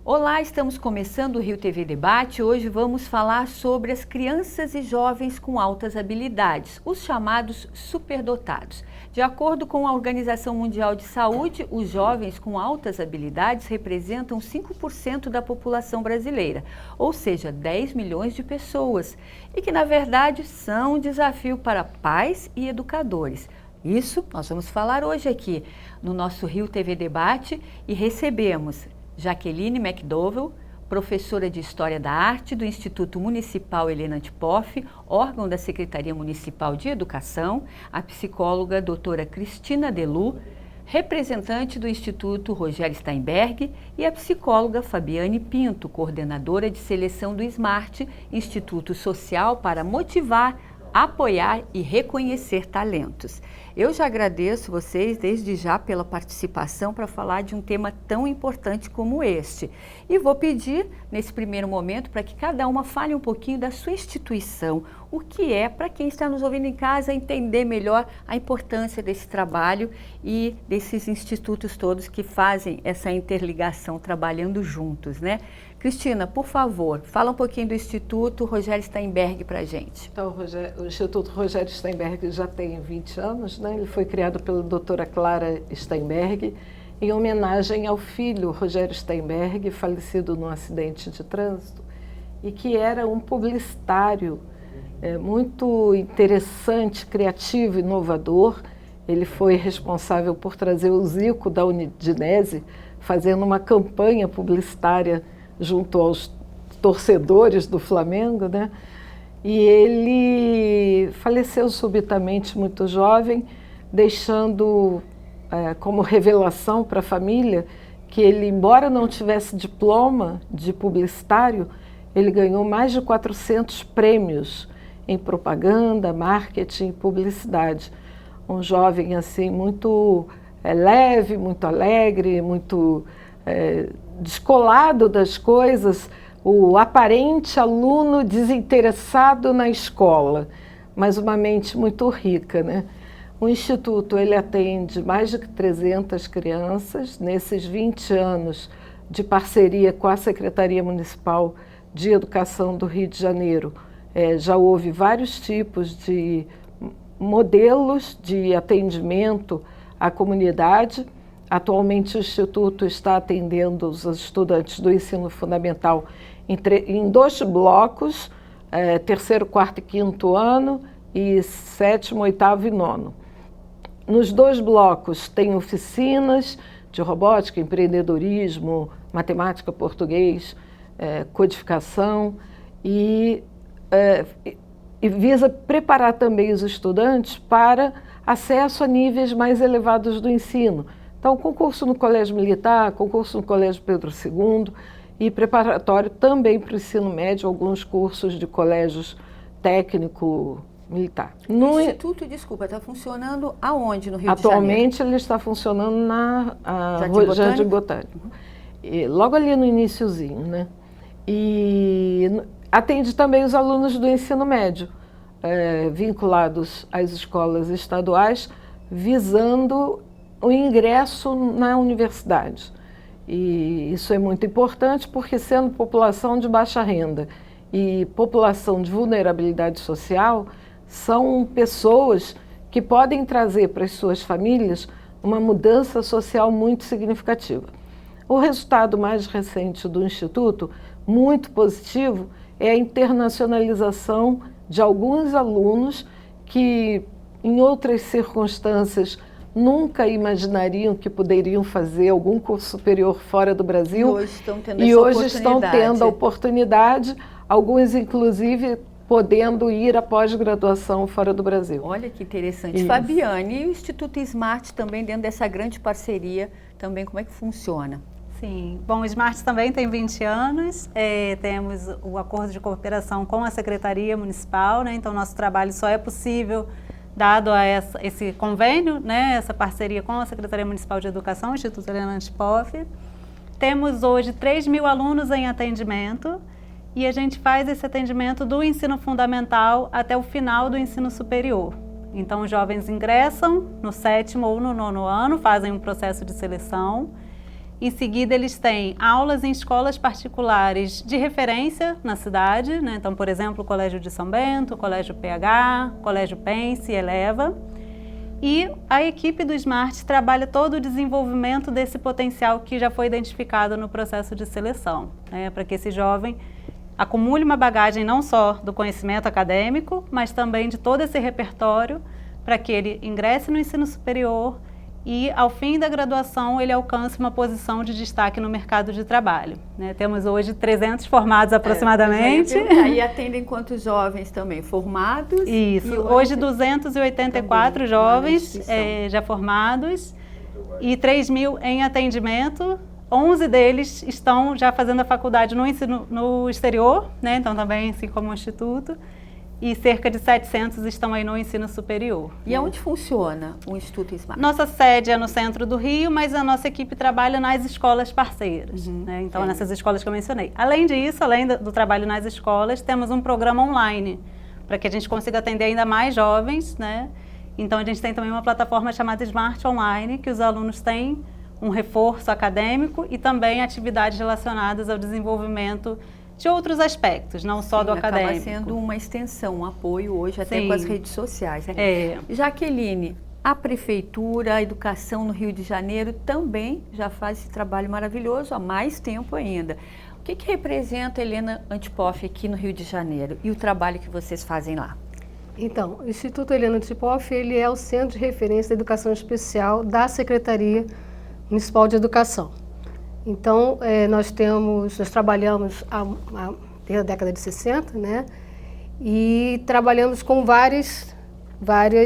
Olá, estamos começando o Rio TV Debate. Hoje vamos falar sobre as crianças e jovens com altas habilidades, os chamados superdotados. De acordo com a Organização Mundial de Saúde, os jovens com altas habilidades representam 5% da população brasileira, ou seja, 10 milhões de pessoas, e que na verdade são um desafio para pais e educadores. Isso nós vamos falar hoje aqui no nosso Rio TV Debate e recebemos Jaqueline McDowell, professora de História da Arte do Instituto Municipal Helena Antipoff, órgão da Secretaria Municipal de Educação, a psicóloga doutora Cristina Delu, representante do Instituto Rogério Steinberg e a psicóloga Fabiane Pinto, coordenadora de seleção do SMART, Instituto Social para motivar, apoiar e reconhecer talentos. Eu já agradeço vocês desde já pela participação para falar de um tema tão importante como este. E vou pedir, nesse primeiro momento, para que cada uma fale um pouquinho da sua instituição, o que é, para quem está nos ouvindo em casa, entender melhor a importância desse trabalho e desses institutos todos que fazem essa interligação trabalhando juntos, né? Cristina, por favor, fala um pouquinho do Instituto Rogério Steinberg para a gente. Então, o Instituto Rogério Steinberg já tem 20 anos, né? Ele foi criado pela doutora Clara Steinberg em homenagem ao filho Rogério Steinberg, falecido num acidente de trânsito, e que era um publicitário muito interessante, criativo, inovador. Ele foi responsável por trazer o Zico da Udinese, fazendo uma campanha publicitária junto aos torcedores do Flamengo, né? E ele faleceu subitamente muito jovem, deixando como revelação para a família que ele, embora não tivesse diploma de publicitário, ele ganhou mais de 400 prêmios em propaganda, marketing e publicidade. Um jovem assim muito leve, muito alegre, muito descolado das coisas, o aparente aluno desinteressado na escola, mas uma mente muito rica, né? O Instituto ele atende mais de 300 crianças. Nesses 20 anos de parceria com a Secretaria Municipal de Educação do Rio de Janeiro, já houve vários tipos de modelos de atendimento à comunidade. Atualmente o Instituto está atendendo os estudantes do ensino fundamental em 2 blocos, terceiro, quarto e quinto ano e sétimo, oitavo e nono. Nos 2 blocos tem oficinas de robótica, empreendedorismo, matemática, português, codificação e visa preparar também os estudantes para acesso a níveis mais elevados do ensino. Então, concurso no Colégio Militar, concurso no Colégio Pedro II e preparatório também para o ensino médio, alguns cursos de colégios técnico-militar. O Instituto, desculpa, está funcionando aonde no Rio de Janeiro? Atualmente ele está funcionando na Jardim Botânico. E logo ali no iniciozinho, né? E atende também os alunos do ensino médio, vinculados às escolas estaduais, visando o ingresso na universidade. E isso é muito importante porque, sendo população de baixa renda e população de vulnerabilidade social, são pessoas que podem trazer para as suas famílias uma mudança social muito significativa. O resultado mais recente do Instituto, muito positivo, é a internacionalização de alguns alunos que, em outras circunstâncias, nunca imaginariam que poderiam fazer algum curso superior fora do Brasil. E hoje estão tendo a oportunidade, alguns inclusive podendo ir à pós-graduação fora do Brasil. Olha que interessante. Isso. Fabiane, e o Instituto SMART também dentro dessa grande parceria, também como é que funciona? Sim, bom, o SMART também tem 20 anos, temos o acordo de cooperação com a Secretaria Municipal, né? Então nosso trabalho só é possível dado a esse convênio, né, essa parceria com a Secretaria Municipal de Educação, o Instituto Helena Antipoff. Temos hoje 3.000 alunos em atendimento e a gente faz esse atendimento do ensino fundamental até o final do ensino superior. Então os jovens ingressam no 7º ou no 9º ano, fazem um processo de seleção Em seguida, eles têm aulas em escolas particulares de referência na cidade, né? Então, por exemplo, o Colégio de São Bento, o Colégio PH, o Colégio Pense, Eleva. E a equipe do Smart trabalha todo o desenvolvimento desse potencial que já foi identificado no processo de seleção, né? Para que esse jovem acumule uma bagagem não só do conhecimento acadêmico, mas também de todo esse repertório para que ele ingresse no ensino superior e, ao fim da graduação, ele alcance uma posição de destaque no mercado de trabalho, né? Temos hoje 300 formados aproximadamente. E atendem quantos jovens também? Formados? Isso, hoje 284 também, jovens já formados e 3.000 em atendimento. 11 deles estão já fazendo a faculdade no ensino no exterior, né? Então também assim como o Instituto. E cerca de 700 estão aí no ensino superior. E aonde funciona o Instituto Smart? Nossa sede é no centro do Rio, mas a nossa equipe trabalha nas escolas parceiras, né? Então, nessas escolas que eu mencionei. Além disso, além do trabalho nas escolas, temos um programa online, para que a gente consiga atender ainda mais jovens, né? Então, a gente tem também uma plataforma chamada Smart Online, que os alunos têm um reforço acadêmico e também atividades relacionadas ao desenvolvimento de outros aspectos, não só do acadêmico. Acaba sendo uma extensão, um apoio hoje até com as redes sociais, né? Jaqueline, a Prefeitura, a Educação no Rio de Janeiro também já faz esse trabalho maravilhoso há mais tempo ainda. O que representa a Helena Antipoff aqui no Rio de Janeiro e o trabalho que vocês fazem lá? Então, o Instituto Helena Antipoff, ele é o centro de referência da educação especial da Secretaria Municipal de Educação. Então, nós trabalhamos desde a década de 60, né? E trabalhamos com várias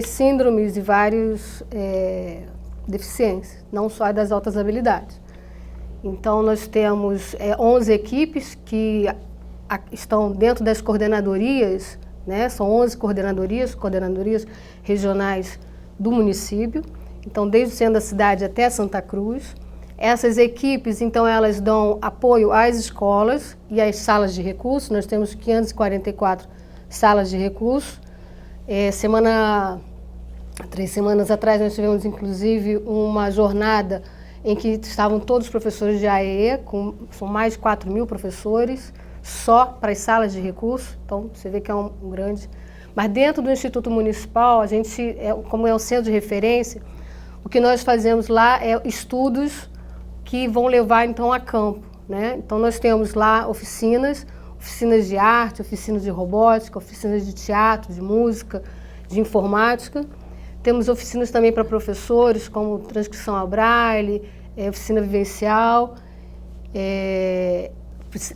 síndromes e várias deficiências, não só das altas habilidades. Então, nós temos 11 equipes que estão dentro das coordenadorias, né? São 11 coordenadorias regionais do município. Então, desde o centro da cidade até Santa Cruz. Essas equipes, então, elas dão apoio às escolas e às salas de recursos. Nós temos 544 salas de recursos. 3 semanas atrás, nós tivemos, inclusive, uma jornada em que estavam todos os professores de AEE, são mais de 4.000 professores, só para as salas de recursos. Então, você vê que é um grande... Mas dentro do Instituto Municipal, a gente, como é o centro de referência, o que nós fazemos lá é estudos que vão levar, então, a campo, né? Então, nós temos lá oficinas de arte, oficinas de robótica, oficinas de teatro, de música, de informática. Temos oficinas também para professores, como transcrição a braille, oficina vivencial,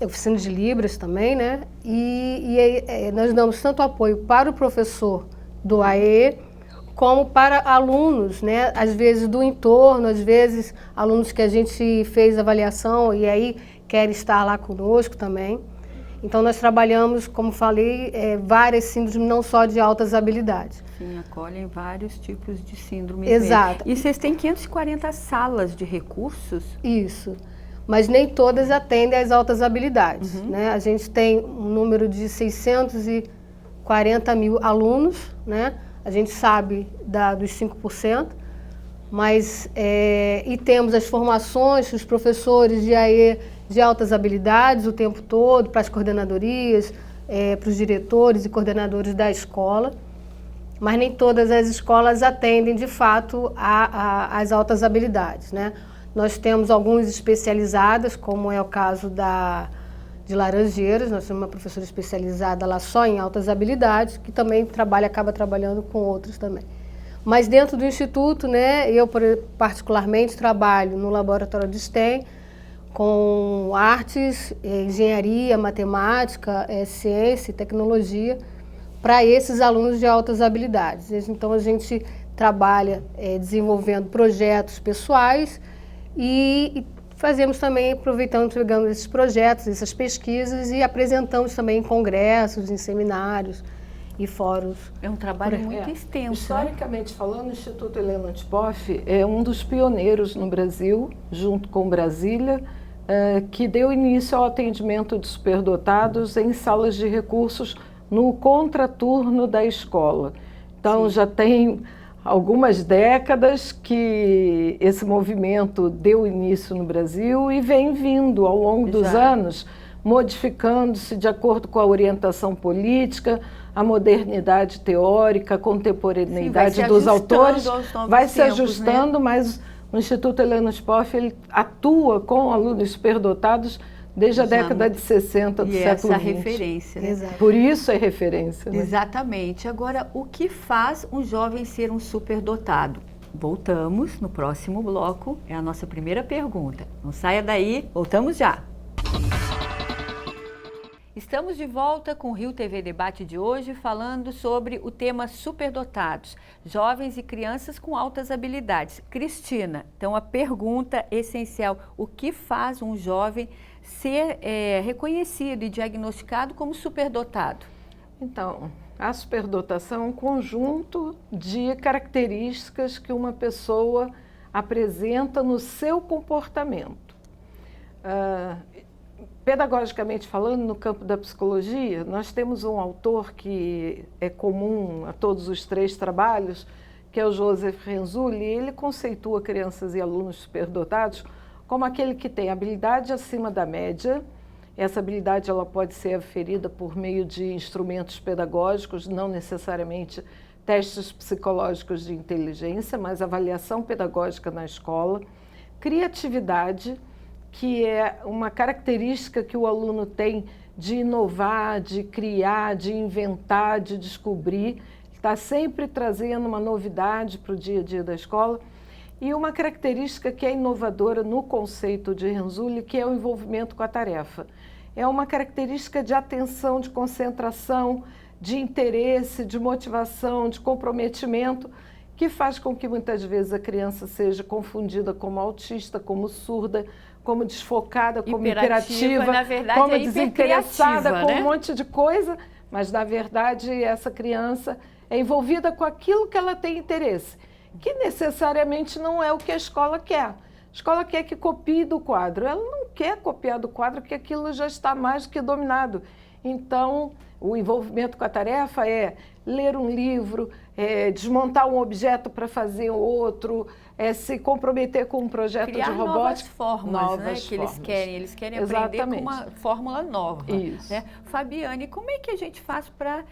oficina de Libras também, né? E nós damos tanto apoio para o professor do AE, como para alunos, né? Às vezes do entorno, às vezes alunos que a gente fez avaliação e aí querem estar lá conosco também. Então, nós trabalhamos, como falei, várias síndromes, não só de altas habilidades. Sim, acolhem vários tipos de síndromes. Exato. Mesmo. E vocês têm 540 salas de recursos? Isso. Mas nem todas atendem às altas habilidades, né? A gente tem um número de 640 mil alunos, né? A gente sabe dos 5%, mas e temos as formações dos professores de AE de altas habilidades o tempo todo, para as coordenadorias, para os diretores e coordenadores da escola, mas nem todas as escolas atendem de fato às altas habilidades, né? Nós temos algumas especializadas, como é o caso de Laranjeiras. Nós temos uma professora especializada lá só em altas habilidades, que também acaba trabalhando com outros também. Mas dentro do Instituto, né, eu particularmente trabalho no laboratório de STEM, com artes, engenharia, matemática, ciência e tecnologia, para esses alunos de altas habilidades. Então, a gente trabalha desenvolvendo projetos pessoais e fazemos também, aproveitando, pegamos esses projetos, essas pesquisas e apresentamos também em congressos, em seminários e fóruns. É um trabalho muito extenso. Historicamente falando, o Instituto Helena Antipoff é um dos pioneiros no Brasil, junto com Brasília, que deu início ao atendimento de superdotados em salas de recursos no contraturno da escola. Então, já tem algumas décadas que esse movimento deu início no Brasil e vem vindo ao longo dos anos, modificando-se de acordo com a orientação política, a modernidade teórica, a contemporaneidade dos autores, vai se ajustando, né? Mas o Instituto Helena Spoff, ele atua com alunos superdotados desde a década de 60 do século XX. Essa referência, né? Por isso é referência. Né? Exatamente. Agora, o que faz um jovem ser um superdotado? Voltamos no próximo bloco, é a nossa primeira pergunta. Não saia daí, voltamos já. Estamos de volta com o Rio TV Debate de hoje, falando sobre o tema superdotados, jovens e crianças com altas habilidades. Cristina, então a pergunta essencial, o que faz um jovem ser reconhecido e diagnosticado como superdotado? Então, a superdotação é um conjunto de características que uma pessoa apresenta no seu comportamento. Pedagogicamente falando, no campo da psicologia, nós temos um autor que é comum a todos os 3 trabalhos, que é o Joseph Renzulli. Ele conceitua crianças e alunos superdotados como aquele que tem habilidade acima da média. Essa habilidade ela pode ser aferida por meio de instrumentos pedagógicos, não necessariamente testes psicológicos de inteligência, mas avaliação pedagógica na escola. Criatividade, que é uma característica que o aluno tem de inovar, de criar, de inventar, de descobrir, está sempre trazendo uma novidade para o dia a dia da escola. E uma característica que é inovadora no conceito de Renzulli, que é o envolvimento com a tarefa. É uma característica de atenção, de concentração, de interesse, de motivação, de comprometimento, que faz com que muitas vezes a criança seja confundida como autista, como surda, como desfocada, como hiperativa, na verdade, como desinteressada, com né? um monte de coisa, mas na verdade essa criança é envolvida com aquilo que ela tem interesse, que necessariamente não é o que a escola quer. A escola quer que copie do quadro, ela não quer copiar do quadro, porque aquilo já está mais do que dominado. Então, o envolvimento com a tarefa é ler um livro, desmontar um objeto para fazer outro, se comprometer com um projeto criar de robótica. Novas formas, né, que eles querem aprender com uma fórmula nova. Isso. Né? Fabiane, como é que a gente faz para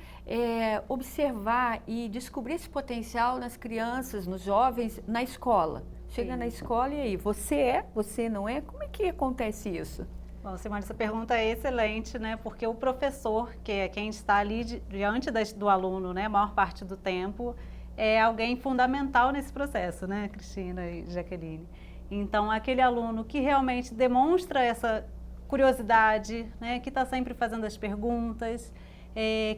observar e descobrir esse potencial nas crianças, nos jovens, na escola? Chega na escola e aí, você não é? Como é que acontece isso? Bom, Simone, essa pergunta é excelente, né? Porque o professor, que é quem está ali diante do aluno, né, a maior parte do tempo, é alguém fundamental nesse processo, né, Cristina e Jaqueline? Então, aquele aluno que realmente demonstra essa curiosidade, né, que está sempre fazendo as perguntas,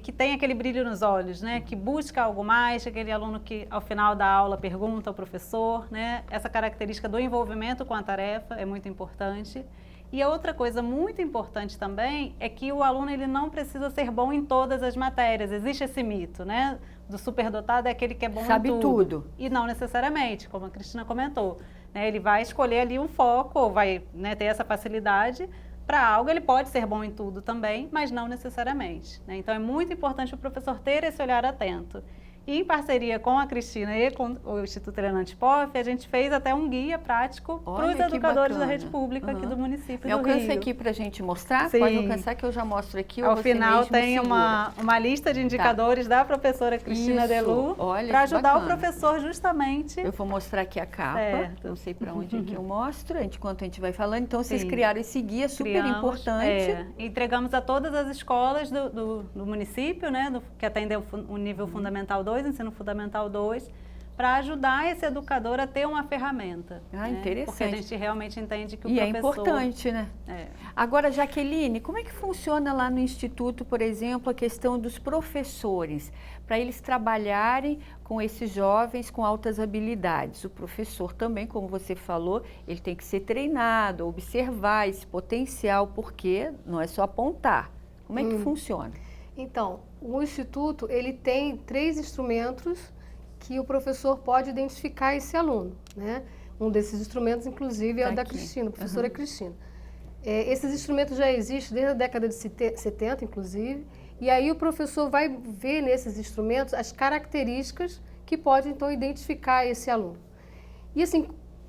que tem aquele brilho nos olhos, né, que busca algo mais, aquele aluno que ao final da aula pergunta ao professor, né, essa característica do envolvimento com a tarefa é muito importante. E a outra coisa muito importante também é que o aluno ele não precisa ser bom em todas as matérias. Existe esse mito, né? Do superdotado é aquele que é bom Sabe em tudo. E não necessariamente, como a Cristina comentou. Né? Ele vai escolher ali um foco, ou vai, né, ter essa facilidade para algo. Ele pode ser bom em tudo também, mas não necessariamente. Né? Então é muito importante o professor ter esse olhar atento. E em parceria com a Cristina e com o Instituto Helena Spoff, a gente fez até um guia prático para os educadores da rede pública aqui do município do Rio. Alcança aqui para a gente mostrar? Sim. Pode alcançar que eu já mostro aqui. Ao final tem uma lista de indicadores da professora Cristina Delu para ajudar o professor justamente. Eu vou mostrar aqui a capa, não sei para onde que eu mostro, enquanto a gente vai falando. Então vocês criaram esse guia super importante. Entregamos a todas as escolas do município, né, que atendem o nível fundamental 2, ensino fundamental 2, para ajudar esse educador a ter uma ferramenta. Interessante. Porque a gente realmente entende que o professor... E é importante, né? Agora, Jaqueline, como é que funciona lá no Instituto, por exemplo, a questão dos professores, para eles trabalharem com esses jovens com altas habilidades? O professor também, como você falou, ele tem que ser treinado, observar esse potencial, porque não é só apontar. Como é que funciona? Então, o Instituto ele tem 3 instrumentos que o professor pode identificar esse aluno, né? Um desses instrumentos, inclusive, é o da Cristina, a professora Cristina. Esses instrumentos já existem desde a década de 70, inclusive, e aí o professor vai ver nesses instrumentos as características que pode, então, identificar esse aluno. E, assim,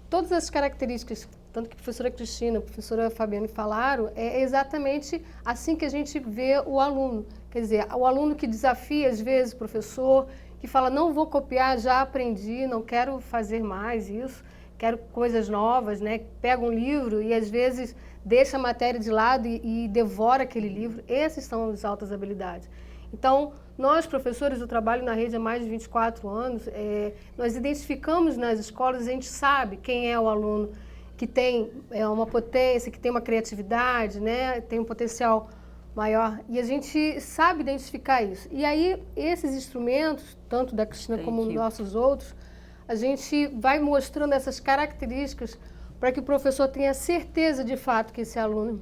todas as características, tanto que a professora Cristina, a professora Fabiane falaram, é exatamente assim que a gente vê o aluno. Quer dizer, o aluno que desafia, às vezes, o professor, que fala, não vou copiar, já aprendi, não quero fazer mais isso, quero coisas novas, né? Pega um livro e, às vezes, deixa a matéria de lado e devora aquele livro. Essas são as altas habilidades. Então, nós, professores, eu trabalho na rede há mais de 24 anos, nós identificamos nas escolas, a gente sabe quem é o aluno que tem uma potência, que tem uma criatividade, né? Tem um potencial maior, e a gente sabe identificar isso. E aí, esses instrumentos, tanto da Cristina como dos nossos outros, a gente vai mostrando essas características para que o professor tenha certeza de fato que esse aluno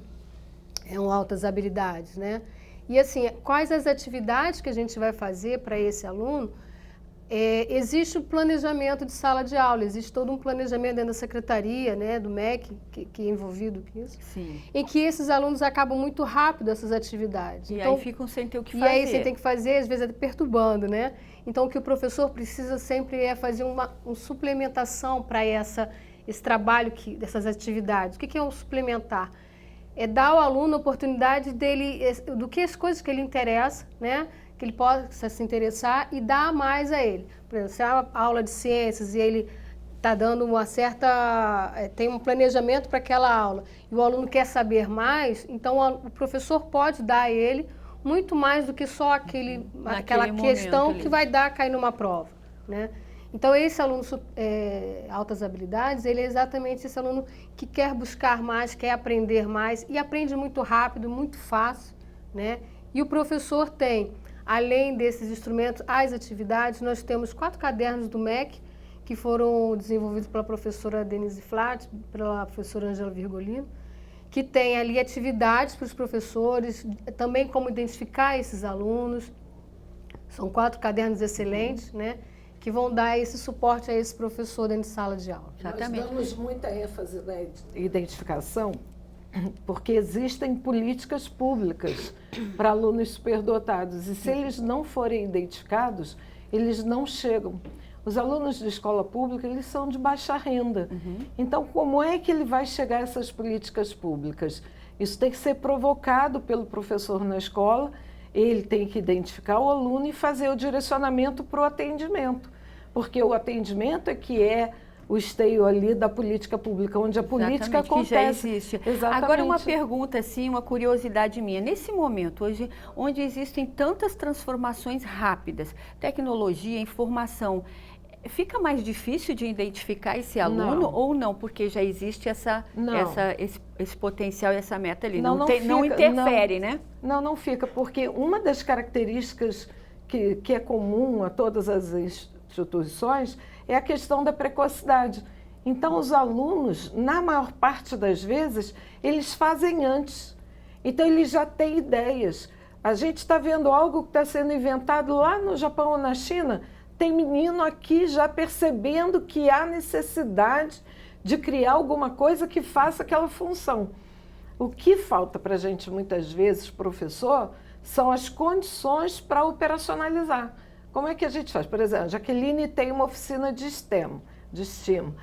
é um altas habilidades, né? E assim, quais as atividades que a gente vai fazer para esse aluno? Existe o planejamento de sala de aula, existe todo um planejamento dentro da secretaria, né, do MEC, que é envolvido com isso, Sim. em que esses alunos acabam muito rápido essas atividades. E então, aí ficam sem ter o que fazer. E aí você tem que fazer, às vezes, até perturbando, né? Então, o que o professor precisa sempre é fazer uma suplementação para esse trabalho, dessas atividades. O que é um suplementar? É dar ao aluno a oportunidade dele, as coisas que ele interessa, né? Que ele possa se interessar e dar mais a ele. Por exemplo, se é uma aula de ciências e ele está dando tem um planejamento para aquela aula e o aluno quer saber mais, então o professor pode dar a ele muito mais do que só aquela questão que vai cair numa prova, né? Então, esse aluno altas habilidades, ele é exatamente esse aluno que quer buscar mais, quer aprender mais e aprende muito rápido, muito fácil, né? E o professor tem, além desses instrumentos, as atividades. Nós temos 4 cadernos do MEC, que foram desenvolvidos pela professora Denise Flat, pela professora Angela Virgolino, que tem ali atividades para os professores, também como identificar esses alunos. São 4 cadernos excelentes, né? Que vão dar esse suporte a esse professor dentro de sala de aula. Exatamente. Nós damos muita ênfase na identificação, porque existem políticas públicas para alunos superdotados, e se eles não forem identificados, eles não chegam. Os alunos de escola pública, eles são de baixa renda. Então, como é que ele vai chegar a essas políticas públicas? Isso tem que ser provocado pelo professor na escola, ele tem que identificar o aluno e fazer o direcionamento para o atendimento, porque o atendimento é que é o esteio ali da política pública, onde a política acontece. Que já existe. Exatamente. Agora, uma pergunta, assim, uma curiosidade minha. Nesse momento, hoje, onde existem tantas transformações rápidas, tecnologia, informação, fica mais difícil de identificar esse aluno ou não? Porque já existe esse potencial e essa meta ali. Não interfere, né? Não fica, porque uma das características que é comum a todas as instituições é a questão da precocidade. Então, os alunos, na maior parte das vezes, eles fazem antes. Então, eles já têm ideias. A gente está vendo algo que está sendo inventado lá no Japão ou na China. Tem menino aqui já percebendo que há necessidade de criar alguma coisa que faça aquela função. O que falta para a gente, muitas vezes, professor, são as condições para operacionalizar. Como é que a gente faz? Por exemplo, a Jaqueline tem uma oficina de STEM, de STEAM.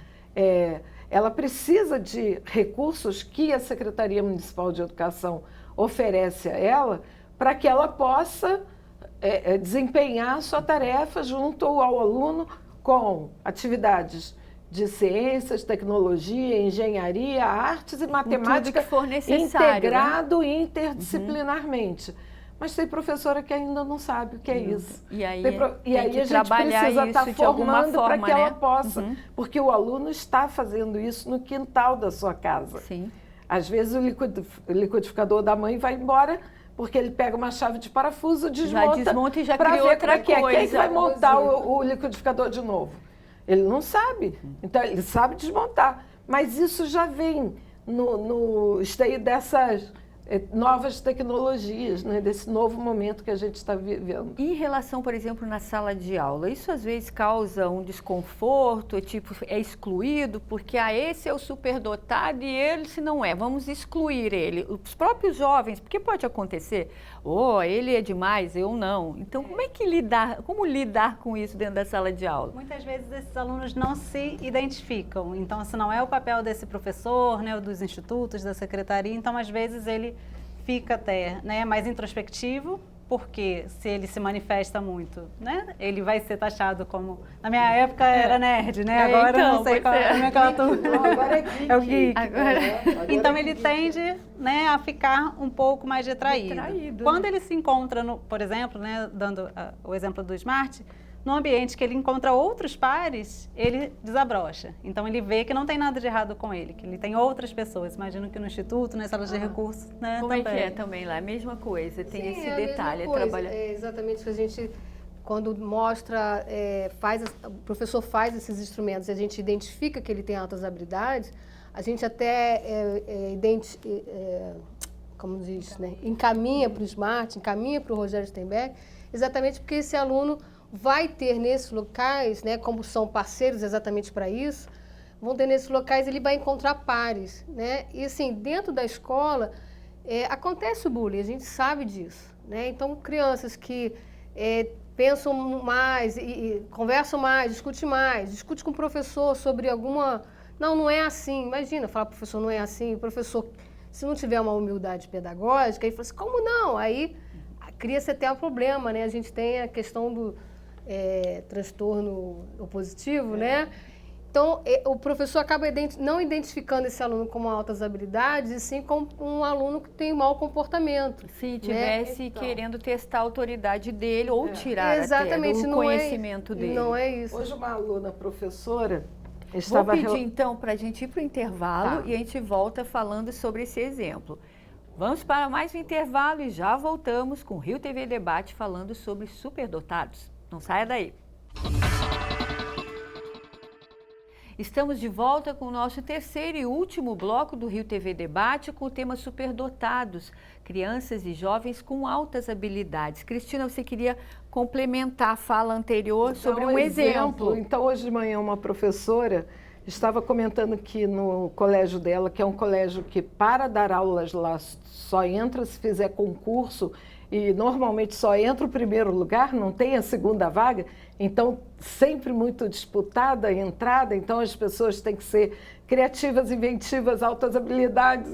Ela precisa de recursos que a Secretaria Municipal de Educação oferece a ela para que ela possa desempenhar a sua tarefa junto ao aluno com atividades de ciências, tecnologia, engenharia, artes e matemática, tudo que for necessário, integrado, né? Interdisciplinarmente. Mas tem professora que ainda não sabe o que é isso. E aí, a gente precisa estar formando para que ela possa, porque o aluno está fazendo isso no quintal da sua casa. Sim. Às vezes o liquidificador da mãe vai embora porque ele pega uma chave de parafuso, desmonta e já criou outra coisa. Quem é que vai montar o liquidificador de novo? Ele não sabe. Então, ele sabe desmontar. Mas isso já vem no esteio novas tecnologias, né, desse novo momento que a gente está vivendo. Em relação, por exemplo, na sala de aula, isso às vezes causa um desconforto, tipo, é excluído, porque esse é o superdotado e ele se não é, vamos excluir ele. Os próprios jovens, porque pode acontecer, ele é demais, eu não. Então, como lidar com isso dentro da sala de aula? Muitas vezes esses alunos não se identificam, então esse não é o papel desse professor, né, ou dos institutos, da secretaria, então às vezes ele fica até, né, mais introspectivo, porque se ele se manifesta muito, né, ele vai ser taxado como, na minha época era nerd, né, agora então, eu não sei qual é aquela turma. Agora é geek. É o geek. Agora Então é ele geek. tende, né, a ficar um pouco mais retraído. Quando né? ele se encontra, por exemplo, né, dando o exemplo do Smart, no ambiente que ele encontra outros pares, ele desabrocha. Então ele vê que não tem nada de errado com ele, que ele tem outras pessoas. Imagino que no instituto, nas salas de recursos, né, Como também. é que é também lá? A mesma coisa, tem Sim, esse é a detalhe, mesma coisa. trabalhar. É exatamente o que a gente, quando mostra, o professor faz esses instrumentos e a gente identifica que ele tem altas habilidades, a gente até como diz, né, encaminha para o Smart, encaminha para o Rogério Steinberg, exatamente porque esse aluno vai ter nesses locais, né, como são parceiros exatamente para isso, vão ter nesses locais, ele vai encontrar pares, né? E assim, dentro da escola, acontece o bullying, a gente sabe disso, né? Então, crianças que pensam mais, e conversam mais, discute com o professor sobre alguma... Não é assim, imagina, falar pro professor, não é assim, o professor, se não tiver uma humildade pedagógica, ele fala assim, como não? Aí cria-se até um problema, né? A gente tem a questão do transtorno opositivo, né? Então, o professor acaba não identificando esse aluno com altas habilidades, e sim como um aluno que tem mau comportamento. Se tivesse querendo testar a autoridade dele ou tirar exatamente, até o conhecimento dele. Não é isso. Hoje uma aluna professora Vou estava... pedir então para a gente ir para o intervalo e a gente volta falando sobre esse exemplo. Vamos para mais um intervalo e já voltamos com o Rio TV Debate falando sobre superdotados. Não saia daí. Estamos de volta com o nosso terceiro e último bloco do Rio TV Debate com o tema superdotados, crianças e jovens com altas habilidades. Cristina, você queria complementar a fala anterior sobre um exemplo. Então, hoje de manhã, uma professora estava comentando que no colégio dela, que é um colégio que para dar aulas lá só entra se fizer concurso, e normalmente só entra o primeiro lugar, não tem a segunda vaga, então sempre muito disputada a entrada, então as pessoas têm que ser criativas, inventivas, altas habilidades,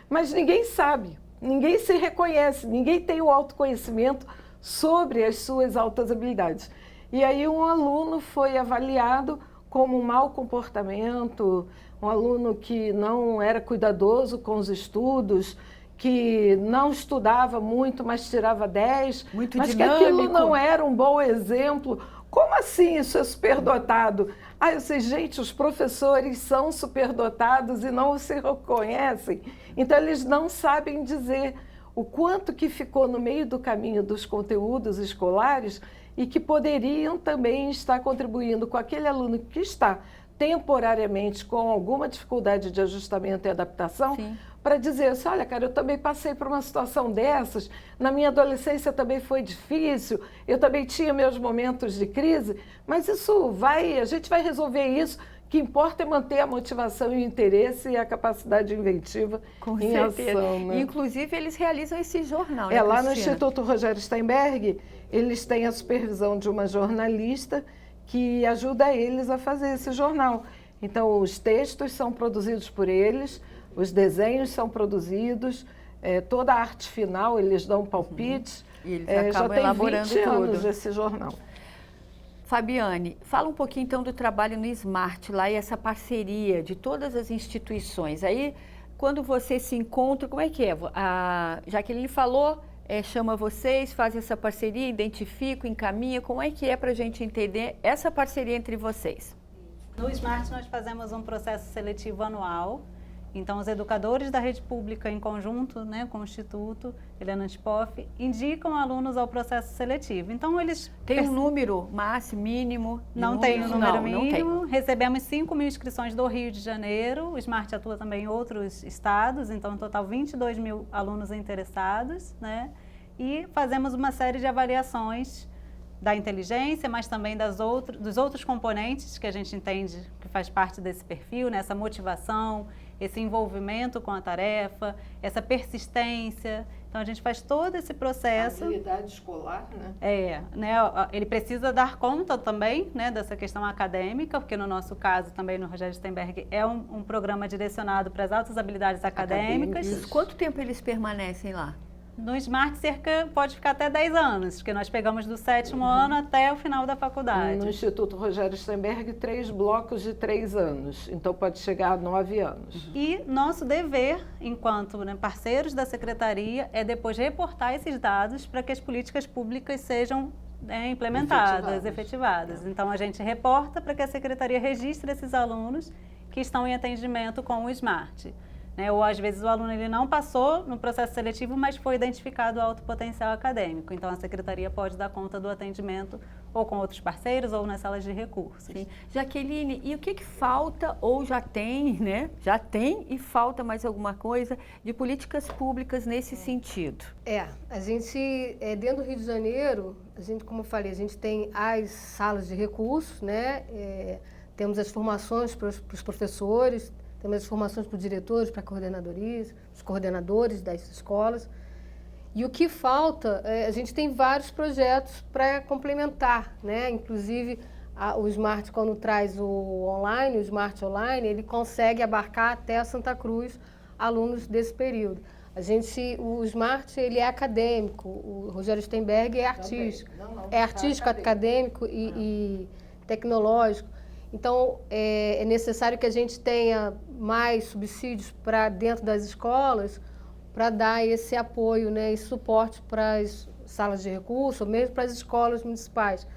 mas ninguém sabe, ninguém se reconhece, ninguém tem o autoconhecimento sobre as suas altas habilidades. E aí um aluno foi avaliado como um mau comportamento, um aluno que não era cuidadoso com os estudos, que não estudava muito, mas tirava 10, muito mas dinâmico. Que aquilo não era um bom exemplo. Como assim isso é superdotado? Eu sei, gente, os professores são superdotados e não se reconhecem. Então, eles não sabem dizer o quanto que ficou no meio do caminho dos conteúdos escolares e que poderiam também estar contribuindo com aquele aluno que está temporariamente com alguma dificuldade de ajustamento e adaptação, para dizer assim, olha, cara, eu também passei por uma situação dessas, na minha adolescência também foi difícil, eu também tinha meus momentos de crise, mas a gente vai resolver isso, o que importa é manter a motivação e o interesse e a capacidade inventiva em ação. Né? Inclusive, eles realizam esse jornal, né, lá Cristina? no Instituto Rogério Steinberg, eles têm a supervisão de uma jornalista que ajuda eles a fazer esse jornal. Então, os textos são produzidos por eles, os desenhos são produzidos, toda a arte final, eles dão palpites. E eles acabam já elaborando tem 20 tudo. anos esse jornal. Fabiane, fala um pouquinho então do trabalho no Smart lá e essa parceria de todas as instituições. Aí, quando você se encontra, como é que é? A Jaqueline falou, chama vocês, faz essa parceria, identifica, encaminha. Como é que é para a gente entender essa parceria entre vocês? No Smart nós fazemos um processo seletivo anual Então, os educadores da rede pública, em conjunto, né, com o Instituto Helena Antipoff, indicam alunos ao processo seletivo. Então, eles... Tem um número máximo, mínimo? Não tem um número Não mínimo. tem. Recebemos 5 mil inscrições do Rio de Janeiro. O Smart atua também em outros estados, então, no total, 22 mil alunos interessados, né? E fazemos uma série de avaliações da inteligência, mas também dos outros componentes que a gente entende que faz parte desse perfil, né? Essa motivação, esse envolvimento com a tarefa, essa persistência. Então, a gente faz todo esse processo. A habilidade escolar, né? Ele precisa dar conta também, né, dessa questão acadêmica, porque no nosso caso, também no Rogério Steinberg, é um programa direcionado para as altas habilidades acadêmicas. Isso. Quanto tempo eles permanecem lá? No Smart, pode ficar até 10 anos, porque nós pegamos do 7º ano até o final da faculdade. No Instituto Rogério Steinberg, 3 blocos de 3 anos, então pode chegar a 9 anos. E nosso dever, enquanto, né, parceiros da Secretaria, é depois reportar esses dados para que as políticas públicas sejam, né, implementadas, efetivadas. Então, a gente reporta para que a Secretaria registre esses alunos que estão em atendimento com o Smart. Né, ou às vezes o aluno ele não passou no processo seletivo, mas foi identificado alto potencial acadêmico. Então a Secretaria pode dar conta do atendimento ou com outros parceiros ou nas salas de recursos. Sim. Jaqueline, e o que falta ou já tem, né? Já tem e falta mais alguma coisa de políticas públicas nesse sentido? A gente, dentro do Rio de Janeiro, a gente, como eu falei, a gente tem as salas de recursos, né? Temos as formações para os professores, temos as formações para os diretores, para os coordenadores das escolas. E o que falta, a gente tem vários projetos para complementar, né? Inclusive, o Smart, quando traz o online, o Smart Online, ele consegue abarcar até Santa Cruz alunos desse período. O Smart, ele é acadêmico, o Rogério Steinberg é artístico. É artístico, acadêmico e tecnológico. Então, é necessário que a gente tenha mais subsídios para dentro das escolas para dar esse apoio, né, esse suporte para as salas de recurso, ou mesmo para as escolas municipais.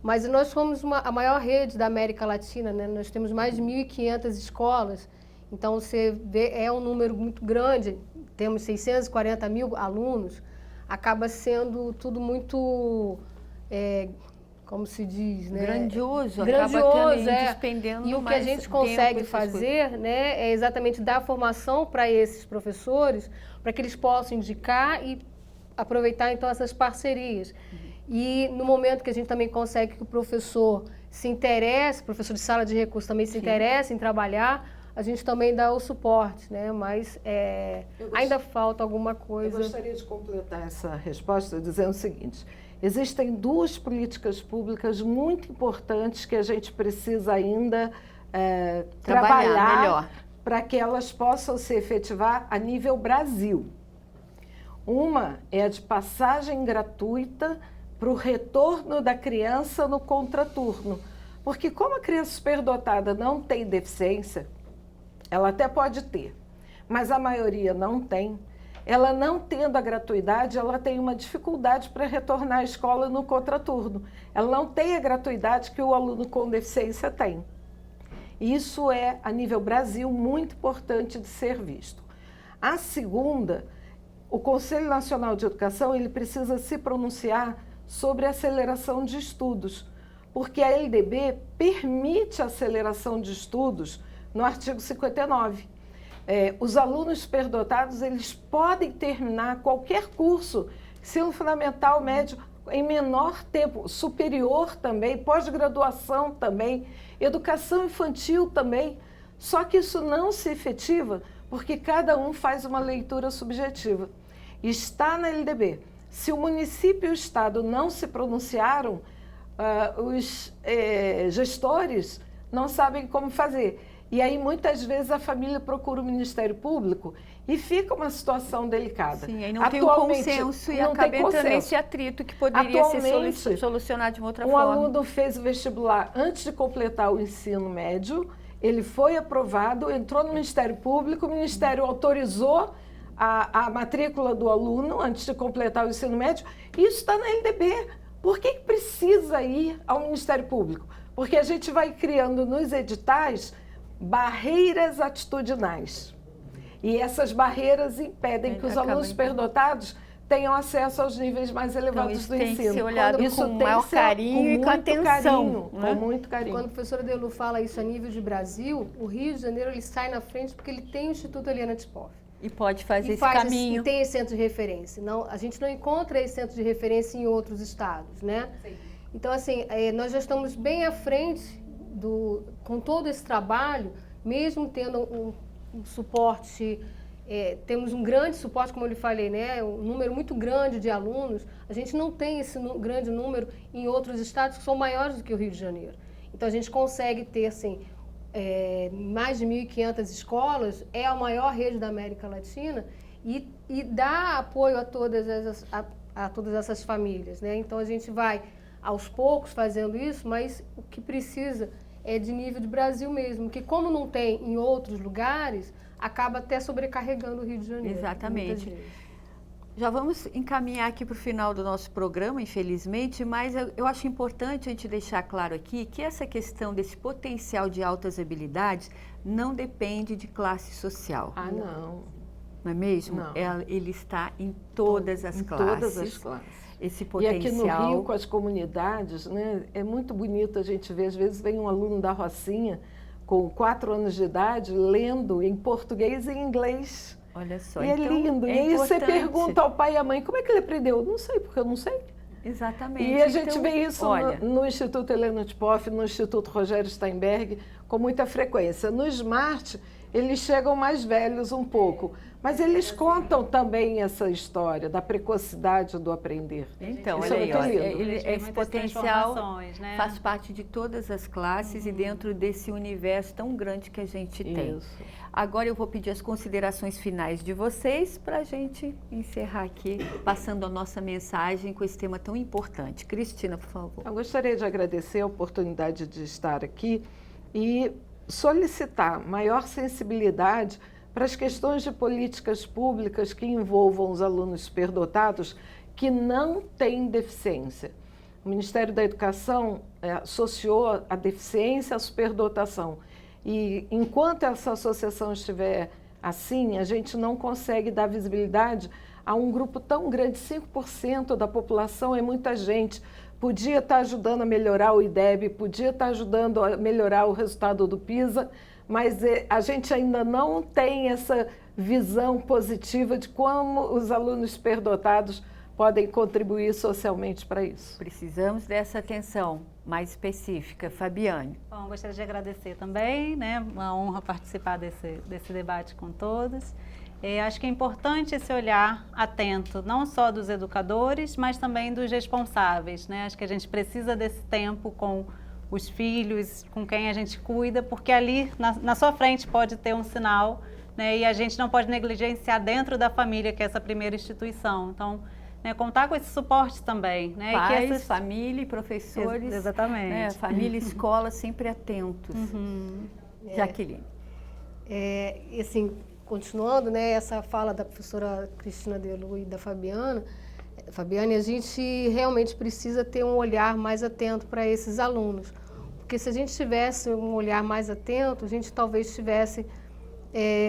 Mas nós somos a maior rede da América Latina, né? Nós temos mais de 1.500 escolas, então você vê, é um número muito grande, temos 640 mil alunos, acaba sendo tudo muito... como se diz, né? Grandioso, acaba também despendendo. E o que a gente consegue fazer, né, é exatamente dar formação para esses professores, para que eles possam indicar e aproveitar então essas parcerias. E no momento que a gente também consegue que o professor se interesse, o professor de sala de recursos também se interesse em trabalhar, a gente também dá o suporte, né? Mas ainda falta alguma coisa. Eu gostaria de completar essa resposta dizendo o seguinte: existem 2 políticas públicas muito importantes que a gente precisa ainda trabalhar melhor para que elas possam se efetivar a nível Brasil. Uma é a de passagem gratuita para o retorno da criança no contraturno. Porque como a criança superdotada não tem deficiência, ela até pode ter, mas a maioria não tem. Ela não tendo a gratuidade, ela tem uma dificuldade para retornar à escola no contraturno. Ela não tem a gratuidade que o aluno com deficiência tem. Isso é, a nível Brasil, muito importante de ser visto. A segunda, o Conselho Nacional de Educação, ele precisa se pronunciar sobre a aceleração de estudos, porque a LDB permite a aceleração de estudos no artigo 59. Os alunos superdotados, eles podem terminar qualquer curso, ensino fundamental, médio, em menor tempo, superior também, pós-graduação também, educação infantil também, só que isso não se efetiva porque cada um faz uma leitura subjetiva. Está na LDB. Se o município e o Estado não se pronunciaram, os gestores não sabem como fazer. E aí, muitas vezes, a família procura o Ministério Público e fica uma situação delicada. Sim, aí não tem um consenso e acaba entrando nesse atrito que poderia ser solucionado de uma outra forma. Um aluno fez o vestibular antes de completar o ensino médio, ele foi aprovado, entrou no Ministério Público, o Ministério autorizou a matrícula do aluno antes de completar o ensino médio. Isso está na LDB. Por que precisa ir ao Ministério Público? Porque a gente vai criando nos editais barreiras atitudinais. E essas barreiras impedem que os alunos superdotados tenham acesso aos níveis mais elevados do ensino. Isso tem que ser olhado com maior carinho e com atenção. Com muito carinho. Quando a professora Delu fala isso a nível de Brasil, o Rio de Janeiro ele sai na frente porque ele tem o Instituto Eliana Tchipov. E pode fazer esse caminho. E tem esse centro de referência. Não, a gente não encontra esse centro de referência em outros estados, né? Sim. Então, assim, nós já estamos bem à frente com todo esse trabalho, mesmo tendo um suporte, temos um grande suporte, como eu lhe falei, né? Um número muito grande de alunos. A gente não tem esse grande número em outros estados que são maiores do que o Rio de Janeiro. Então, a gente consegue ter, assim, mais de 1.500 escolas, é a maior rede da América Latina e dá apoio a todas essas famílias, né? Então, a gente vai aos poucos fazendo isso, mas o que precisa é de nível de Brasil mesmo, que como não tem em outros lugares, acaba até sobrecarregando o Rio de Janeiro. Exatamente. Já vamos encaminhar aqui para o final do nosso programa, infelizmente, mas eu acho importante a gente deixar claro aqui que essa questão desse potencial de altas habilidades não depende de classe social. Ah, não. Não é mesmo? Não. Ele está em todas as classes. Todas as classes. Esse potencial. E aqui no Rio, com as comunidades, né, é muito bonito a gente ver, às vezes vem um aluno da Rocinha com 4 anos de idade lendo em português e em inglês. Olha só, e então, é lindo. E aí você pergunta ao pai e à mãe, como é que ele aprendeu? Não sei, porque eu não sei. Exatamente. E a gente vê isso no Instituto Eliana Tchipov, no Instituto Rogério Steinberg, com muita frequência. No Smart, eles chegam mais velhos um pouco, mas eles contam também essa história da precocidade do aprender. Então, isso olha aí, esse potencial né? faz parte de todas as classes e dentro desse universo tão grande que a gente tem. Isso. Agora eu vou pedir as considerações finais de vocês para a gente encerrar aqui, passando a nossa mensagem com esse tema tão importante. Cristina, por favor. Eu gostaria de agradecer a oportunidade de estar aqui e solicitar maior sensibilidade para as questões de políticas públicas que envolvam os alunos superdotados que não têm deficiência. O Ministério da Educação associou a deficiência à superdotação. E enquanto essa associação estiver assim, a gente não consegue dar visibilidade a um grupo tão grande, 5% da população é muita gente. Podia estar ajudando a melhorar o IDEB, podia estar ajudando a melhorar o resultado do PISA, mas a gente ainda não tem essa visão positiva de como os alunos superdotados podem contribuir socialmente para isso. Precisamos dessa atenção mais específica. Fabiane. Bom, gostaria de agradecer também, né? Uma honra participar desse debate com todos. Acho que é importante esse olhar atento, não só dos educadores, mas também dos responsáveis, né? Acho que a gente precisa desse tempo com os filhos, com quem a gente cuida, porque ali na sua frente pode ter um sinal, né? E a gente não pode negligenciar dentro da família, que é essa primeira instituição. Então, contar com esse suporte também, né? Pais, família e professores. Exatamente. Né? Família e escola sempre atentos. Jaqueline. Assim, continuando, né, essa fala da professora Cristina Delu e da Fabiane, a gente realmente precisa ter um olhar mais atento para esses alunos. Porque se a gente tivesse um olhar mais atento, a gente talvez tivesse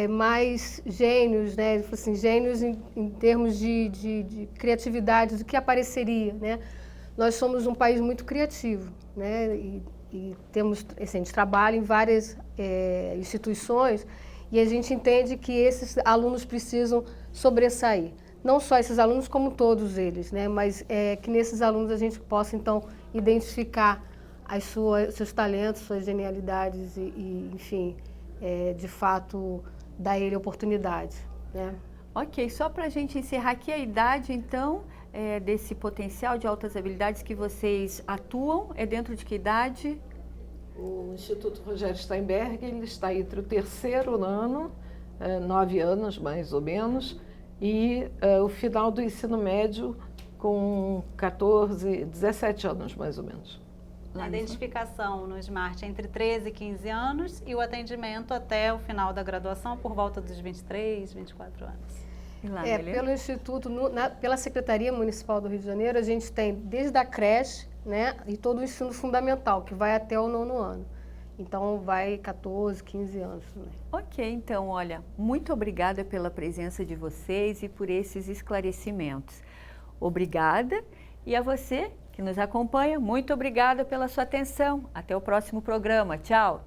mais gênios, né? Assim, gênios em termos de criatividade, do que apareceria, né? Nós somos um país muito criativo, né? E temos, assim, a gente trabalha em várias instituições e a gente entende que esses alunos precisam sobressair. Não só esses alunos, como todos eles, né? Mas que nesses alunos a gente possa, então, identificar seus talentos, suas genialidades e enfim, de fato, dar a ele oportunidade, né? Ok, só para a gente encerrar aqui a idade, então, desse potencial de altas habilidades que vocês atuam, é dentro de que idade? O Instituto Rogério Steinberg, ele está entre o 3º ano, 9 anos mais ou menos, e o final do ensino médio com 17 anos mais ou menos. A identificação no Smart entre 13 e 15 anos e o atendimento até o final da graduação por volta dos 23, 24 anos. Pelo Instituto, pela Secretaria Municipal do Rio de Janeiro, a gente tem desde a creche, né, e todo o ensino fundamental, que vai até o 9º ano. Então vai 14, 15 anos também. Ok, então, olha, muito obrigada pela presença de vocês e por esses esclarecimentos. Obrigada, e a você que nos acompanha, muito obrigada pela sua atenção. Até o próximo programa. Tchau!